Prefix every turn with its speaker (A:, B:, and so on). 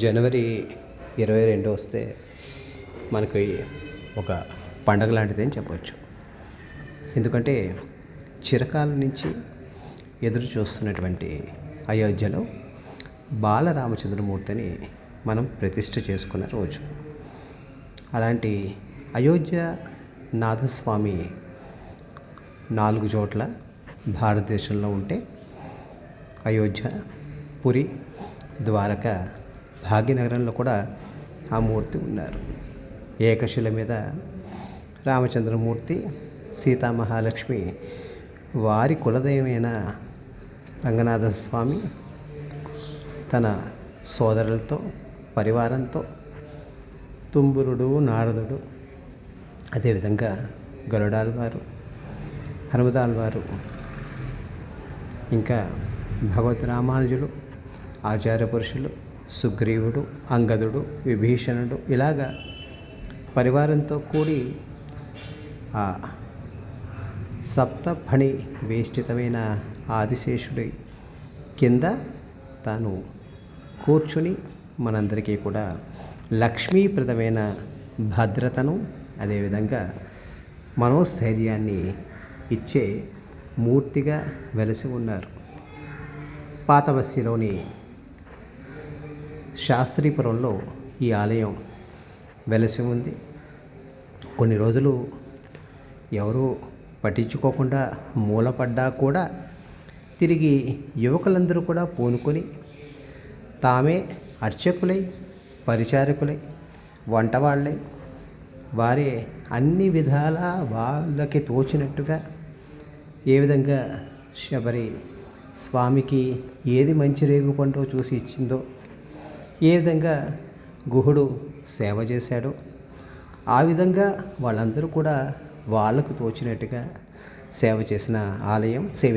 A: జనవరి 22 వస్తే మనకి ఒక పండగ లాంటిదని చెప్పవచ్చు. ఎందుకంటే చిరకాల నుంచి ఎదురు చూస్తున్నటువంటి అయోధ్యలో బాలరామచంద్రమూర్తిని మనం ప్రతిష్ఠ చేసుకున్న రోజు. అలాంటి అయోధ్య నాథస్వామి 4 చోట్ల భారతదేశంలో ఉంటే అయోధ్య, పురి, ద్వారక, భాగ్యనగరంలో కూడా ఆ మూర్తి ఉన్నారు. ఏకశిల మీద రామచంద్రమూర్తి, సీతామహాలక్ష్మి, వారి కులదైవమైన రంగనాథ స్వామి తన సోదరులతో, పరివారంతో, తుంబురుడు, నారదుడు, అదేవిధంగా గరుడాల్వారు, హనుమదాల్వారు, ఇంకా భగవద్ రామానుజులు, ఆచార్య పురుషులు, సుగ్రీవుడు, అంగదుడు, విభీషణుడు, ఇలాగా పరివారంతో కూడి ఆ సప్తఫణి వేష్టితమైన ఆదిశేషుడి కింద తాను కూర్చుని మనందరికీ కూడా లక్ష్మీప్రదమైన భద్రతను, అదేవిధంగా మనోస్థైర్యాన్ని ఇచ్చే మూర్తిగా వెలసి ఉన్నారు. పాతబస్తీలోని శాస్త్రీపురంలో ఈ ఆలయం వెలసి ఉంది. కొన్ని రోజులు ఎవరూ పట్టించుకోకుండా మూలపడ్డా కూడా తిరిగి యువకులందరూ కూడా పూనుకొని తామే అర్చకులై, పరిచారకులై, వంటవాళ్ళై, వారే అన్ని విధాల వాళ్ళకి తోచినట్టుగా ఏ విధంగా శబరి స్వామికి ఏది మంచి రేగుపంటో చూసి ఇచ్చిందో, ఏ విధంగా గుహుడు సేవ చేశాడో ఆ విధంగా వాళ్ళందరూ కూడా వాళ్ళకు తోచినట్టుగా సేవ చేసిన ఆలయం సేవించారు.